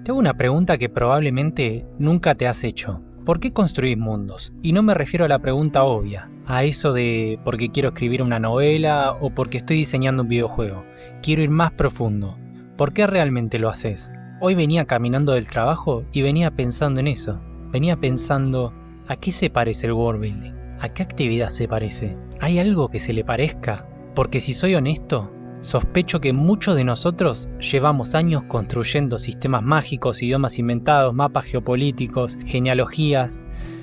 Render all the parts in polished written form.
Te hago una pregunta que probablemente nunca te has hecho. ¿Por qué construís mundos? Y no me refiero a la pregunta obvia, a eso de porque quiero escribir una novela o porque estoy diseñando un videojuego. Quiero ir más profundo. ¿Por qué realmente lo haces? Hoy venía caminando del trabajo y venía pensando en eso. Venía pensando, ¿a qué se parece el world building? ¿A qué actividad se parece? ¿Hay algo que se le parezca? Porque si soy honesto, sospecho que muchos de nosotros llevamos años construyendo sistemas mágicos, idiomas inventados, mapas geopolíticos, genealogías,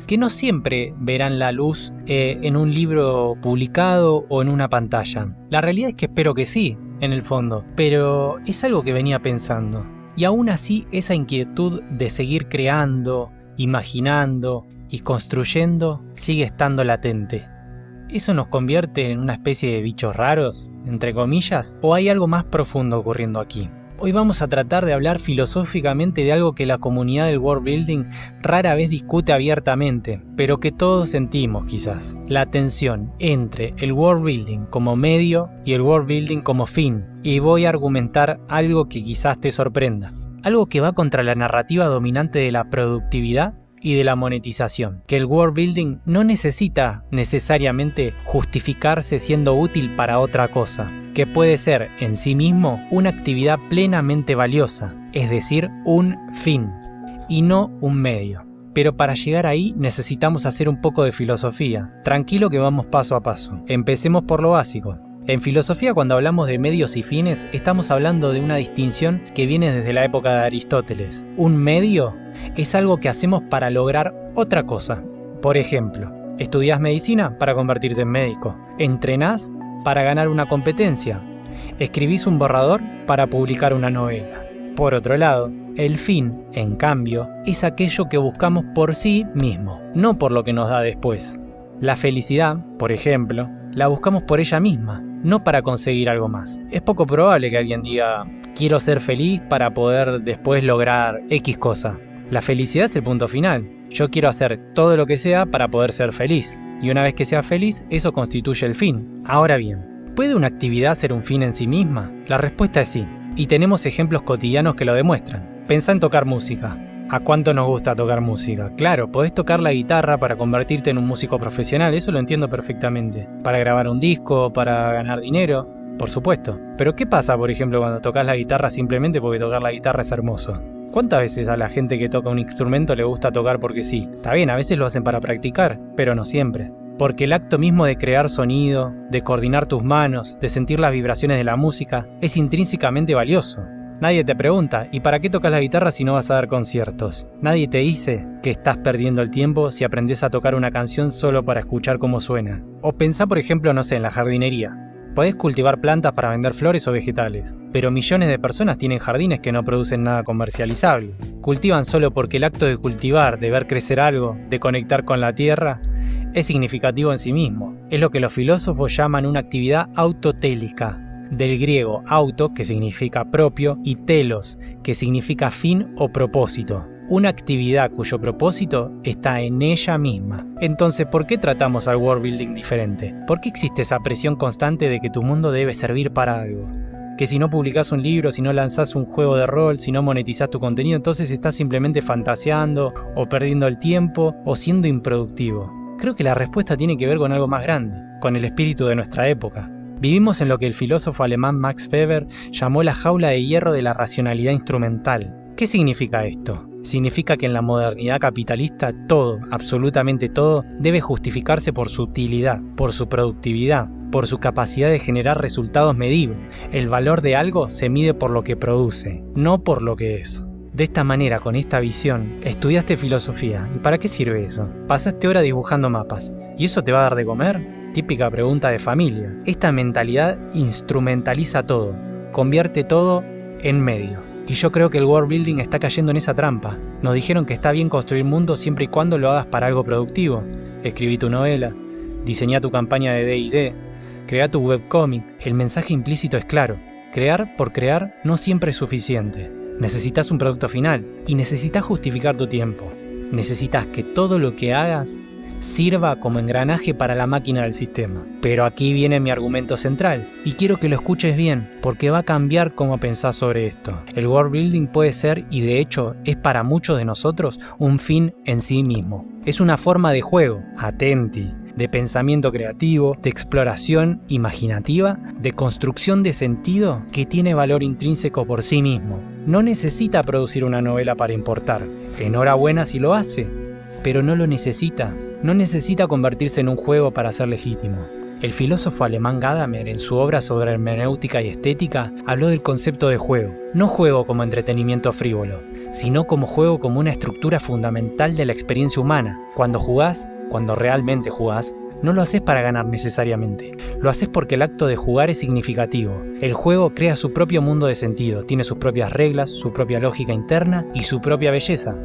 que no siempre verán la luz en un libro publicado o en una pantalla. La realidad es que espero que sí, en el fondo, pero es algo que venía pensando. Y aún así, esa inquietud de seguir creando, imaginando y construyendo sigue estando latente. ¿Eso nos convierte en una especie de bichos raros, entre comillas? ¿O hay algo más profundo ocurriendo aquí? Hoy vamos a tratar de hablar filosóficamente de algo que la comunidad del world building rara vez discute abiertamente, pero que todos sentimos quizás. La tensión entre el world building como medio y el world building como fin. Y voy a argumentar algo que quizás te sorprenda. Algo que va contra la narrativa dominante de la productividad y de la monetización, que el world building no necesita necesariamente justificarse siendo útil para otra cosa, que puede ser en sí mismo una actividad plenamente valiosa, es decir, un fin, y no un medio. Pero para llegar ahí necesitamos hacer un poco de filosofía. Tranquilo que vamos paso a paso. Empecemos por lo básico. En filosofía, cuando hablamos de medios y fines, estamos hablando de una distinción que viene desde la época de Aristóteles. Un medio es algo que hacemos para lograr otra cosa. Por ejemplo, estudias medicina para convertirte en médico. Entrenás para ganar una competencia. Escribís un borrador para publicar una novela. Por otro lado, el fin, en cambio, es aquello que buscamos por sí mismo, no por lo que nos da después. La felicidad, por ejemplo, la buscamos por ella misma, no para conseguir algo más. Es poco probable que alguien diga, quiero ser feliz para poder después lograr X cosa. La felicidad es el punto final. Yo quiero hacer todo lo que sea para poder ser feliz. Y una vez que sea feliz, eso constituye el fin. Ahora bien, ¿puede una actividad ser un fin en sí misma? La respuesta es sí. Y tenemos ejemplos cotidianos que lo demuestran. Pensá en tocar música. ¿A cuánto nos gusta tocar música? Claro, podés tocar la guitarra para convertirte en un músico profesional, eso lo entiendo perfectamente. Para grabar un disco, para ganar dinero, por supuesto. Pero ¿qué pasa, por ejemplo, cuando tocas la guitarra simplemente porque tocar la guitarra es hermoso? ¿Cuántas veces a la gente que toca un instrumento le gusta tocar porque sí? Está bien, a veces lo hacen para practicar, pero no siempre. Porque el acto mismo de crear sonido, de coordinar tus manos, de sentir las vibraciones de la música, es intrínsecamente valioso. Nadie te pregunta, ¿y para qué tocas la guitarra si no vas a dar conciertos? Nadie te dice que estás perdiendo el tiempo si aprendes a tocar una canción solo para escuchar cómo suena. O pensá, por ejemplo, no sé, en la jardinería. Podés cultivar plantas para vender flores o vegetales, pero millones de personas tienen jardines que no producen nada comercializable. Cultivan solo porque el acto de cultivar, de ver crecer algo, de conectar con la tierra, es significativo en sí mismo. Es lo que los filósofos llaman una actividad autotélica. Del griego auto, que significa propio, y telos, que significa fin o propósito. Una actividad cuyo propósito está en ella misma. Entonces, ¿por qué tratamos al world building diferente? ¿Por qué existe esa presión constante de que tu mundo debe servir para algo? Que si no publicás un libro, si no lanzás un juego de rol, si no monetizás tu contenido, entonces estás simplemente fantaseando, o perdiendo el tiempo, o siendo improductivo. Creo que la respuesta tiene que ver con algo más grande, con el espíritu de nuestra época. Vivimos en lo que el filósofo alemán Max Weber llamó la jaula de hierro de la racionalidad instrumental. ¿Qué significa esto? Significa que en la modernidad capitalista todo, absolutamente todo, debe justificarse por su utilidad, por su productividad, por su capacidad de generar resultados medibles. El valor de algo se mide por lo que produce, no por lo que es. De esta manera, con esta visión, estudiaste filosofía. ¿Y para qué sirve eso? Pasaste horas dibujando mapas. ¿Y eso te va a dar de comer? Típica pregunta de familia. Esta mentalidad instrumentaliza todo, convierte todo en medio. Y yo creo que el world building está cayendo en esa trampa. Nos dijeron que está bien construir mundos siempre y cuando lo hagas para algo productivo. Escribí tu novela, diseñá tu campaña de D&D, crea tu webcómic. El mensaje implícito es claro. Crear por crear no siempre es suficiente. Necesitas un producto final y necesitas justificar tu tiempo. Necesitas que todo lo que hagas sirva como engranaje para la máquina del sistema. Pero aquí viene mi argumento central, y quiero que lo escuches bien, porque va a cambiar cómo pensás sobre esto. El world building puede ser, y de hecho es para muchos de nosotros, un fin en sí mismo. Es una forma de juego, atenti, de pensamiento creativo, de exploración imaginativa, de construcción de sentido que tiene valor intrínseco por sí mismo. No necesita producir una novela para importar. Enhorabuena si lo hace, pero no lo necesita. No necesita convertirse en un juego para ser legítimo. El filósofo alemán Gadamer, en su obra sobre hermenéutica y estética, habló del concepto de juego. No juego como entretenimiento frívolo, sino como juego como una estructura fundamental de la experiencia humana. Cuando jugás, cuando realmente jugás, no lo haces para ganar necesariamente. Lo haces porque el acto de jugar es significativo. El juego crea su propio mundo de sentido, tiene sus propias reglas, su propia lógica interna y su propia belleza.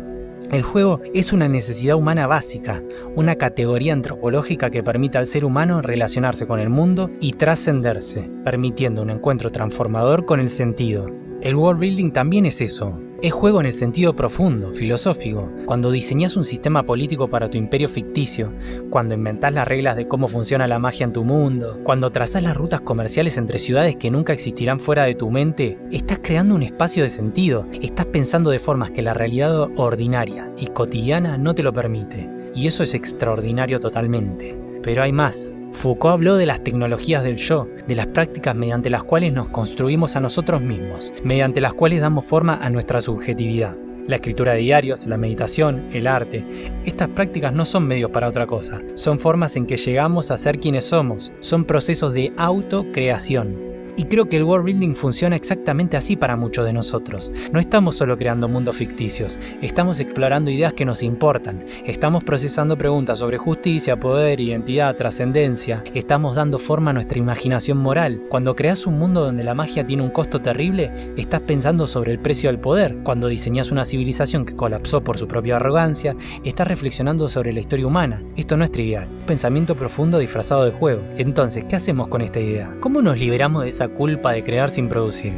El juego es una necesidad humana básica, una categoría antropológica que permite al ser humano relacionarse con el mundo y trascenderse, permitiendo un encuentro transformador con el sentido. El world building también es eso. Es juego en el sentido profundo, filosófico. Cuando diseñas un sistema político para tu imperio ficticio, cuando inventás las reglas de cómo funciona la magia en tu mundo, cuando trazás las rutas comerciales entre ciudades que nunca existirán fuera de tu mente, estás creando un espacio de sentido. Estás pensando de formas que la realidad ordinaria y cotidiana no te lo permite. Y eso es extraordinario totalmente. Pero hay más. Foucault habló de las tecnologías del yo, de las prácticas mediante las cuales nos construimos a nosotros mismos, mediante las cuales damos forma a nuestra subjetividad. La escritura de diarios, la meditación, el arte, estas prácticas no son medios para otra cosa, son formas en que llegamos a ser quienes somos, son procesos de autocreación. Y creo que el world building funciona exactamente así para muchos de nosotros. No estamos solo creando mundos ficticios, estamos explorando ideas que nos importan, estamos procesando preguntas sobre justicia, poder, identidad, trascendencia, estamos dando forma a nuestra imaginación moral. Cuando creas un mundo donde la magia tiene un costo terrible, estás pensando sobre el precio del poder. Cuando diseñas una civilización que colapsó por su propia arrogancia, estás reflexionando sobre la historia humana. Esto no es trivial, un pensamiento profundo disfrazado de juego. Entonces, ¿qué hacemos con esta idea? ¿Cómo nos liberamos de esa culpa de crear sin producir?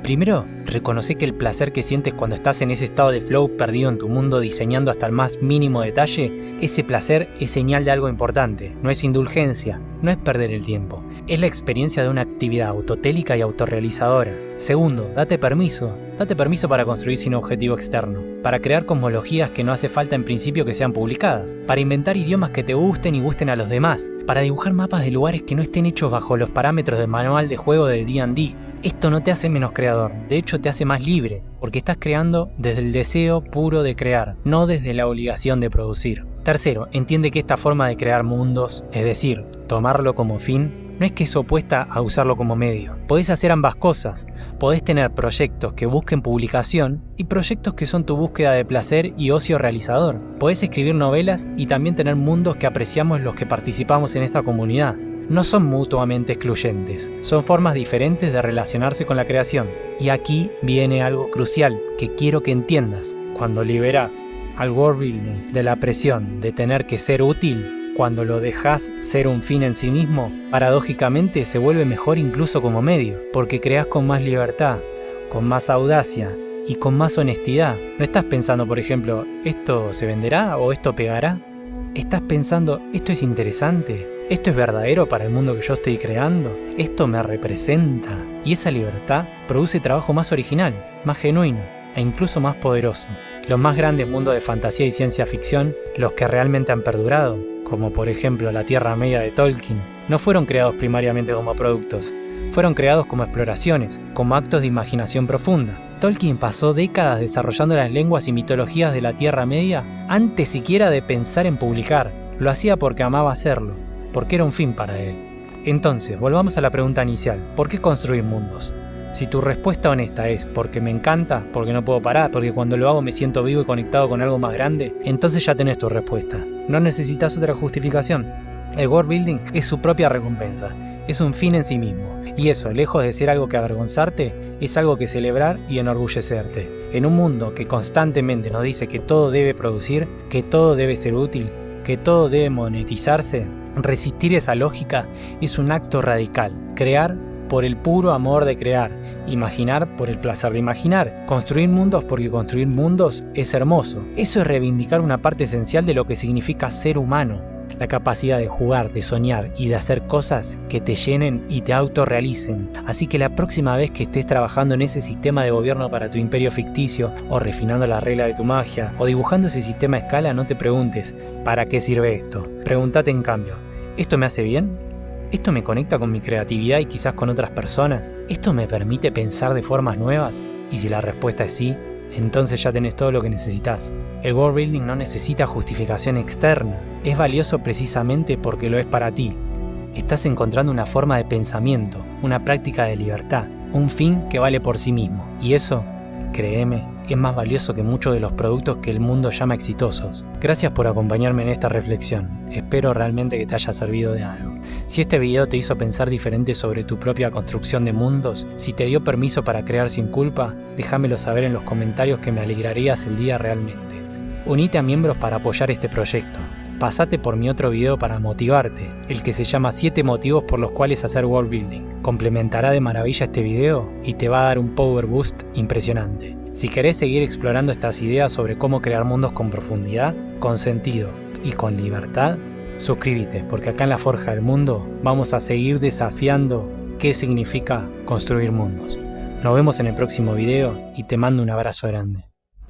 Primero, reconoce que el placer que sientes cuando estás en ese estado de flow perdido en tu mundo diseñando hasta el más mínimo detalle, ese placer es señal de algo importante, no es indulgencia, no es perder el tiempo, es la experiencia de una actividad autotélica y autorrealizadora. Segundo, date permiso para construir sin objetivo externo, para crear cosmologías que no hace falta en principio que sean publicadas, para inventar idiomas que te gusten y gusten a los demás, para dibujar mapas de lugares que no estén hechos bajo los parámetros del manual de juego de D&D. Esto no te hace menos creador, de hecho te hace más libre, porque estás creando desde el deseo puro de crear, no desde la obligación de producir. Tercero, entiende que esta forma de crear mundos, es decir, tomarlo como fin, no es que es opuesta a usarlo como medio. Podés hacer ambas cosas. Podés tener proyectos que busquen publicación y proyectos que son tu búsqueda de placer y ocio realizador. Podés escribir novelas y también tener mundos que apreciamos los que participamos en esta comunidad. No son mutuamente excluyentes, son formas diferentes de relacionarse con la creación. Y aquí viene algo crucial que quiero que entiendas. Cuando liberás al world building de la presión de tener que ser útil, cuando lo dejas ser un fin en sí mismo, paradójicamente se vuelve mejor incluso como medio, porque creas con más libertad, con más audacia y con más honestidad. No estás pensando, por ejemplo, ¿esto se venderá o esto pegará? Estás pensando, ¿esto es interesante? ¿Esto es verdadero para el mundo que yo estoy creando? ¿Esto me representa? Y esa libertad produce trabajo más original, más genuino e incluso más poderoso. Los más grandes mundos de fantasía y ciencia ficción, los que realmente han perdurado, como por ejemplo la Tierra Media de Tolkien, no fueron creados primariamente como productos, fueron creados como exploraciones, como actos de imaginación profunda. Tolkien pasó décadas desarrollando las lenguas y mitologías de la Tierra Media antes siquiera de pensar en publicar. Lo hacía porque amaba hacerlo, porque era un fin para él. Entonces, volvamos a la pregunta inicial, ¿por qué construir mundos? Si tu respuesta honesta es porque me encanta, porque no puedo parar, porque cuando lo hago me siento vivo y conectado con algo más grande, entonces ya tenés tu respuesta. No necesitas otra justificación. El world building es su propia recompensa, es un fin en sí mismo. Y eso, lejos de ser algo que avergonzarte, es algo que celebrar y enorgullecerte. En un mundo que constantemente nos dice que todo debe producir, que todo debe ser útil, que todo debe monetizarse, resistir esa lógica es un acto radical. Crear por el puro amor de crear, imaginar por el placer de imaginar, construir mundos porque construir mundos es hermoso. Eso es reivindicar una parte esencial de lo que significa ser humano. la capacidad de jugar, de soñar y de hacer cosas que te llenen y te autorrealicen. Así que la próxima vez que estés trabajando en ese sistema de gobierno para tu imperio ficticio, o refinando la regla de tu magia, o dibujando ese sistema a escala, no te preguntes ¿para qué sirve esto? Pregúntate en cambio, ¿esto me hace bien? ¿Esto me conecta con mi creatividad y quizás con otras personas? ¿Esto me permite pensar de formas nuevas? Y si la respuesta es sí, entonces ya tenés todo lo que necesitas. El world building no necesita justificación externa, es valioso precisamente porque lo es para ti. Estás encontrando una forma de pensamiento, una práctica de libertad, un fin que vale por sí mismo. Y eso, créeme, es más valioso que muchos de los productos que el mundo llama exitosos. Gracias por acompañarme en esta reflexión. Espero realmente que te haya servido de algo. Si este video te hizo pensar diferente sobre tu propia construcción de mundos, si te dio permiso para crear sin culpa, déjamelo saber en los comentarios que me alegrarías el día realmente. Unite a miembros para apoyar este proyecto. Pasate por mi otro video para motivarte, el que se llama 7 motivos por los cuales hacer world building. Complementará de maravilla este video y te va a dar un power boost impresionante. Si querés seguir explorando estas ideas sobre cómo crear mundos con profundidad, con sentido y con libertad, suscríbete, porque acá en la Forja del Mundo vamos a seguir desafiando qué significa construir mundos. Nos vemos en el próximo video y te mando un abrazo grande.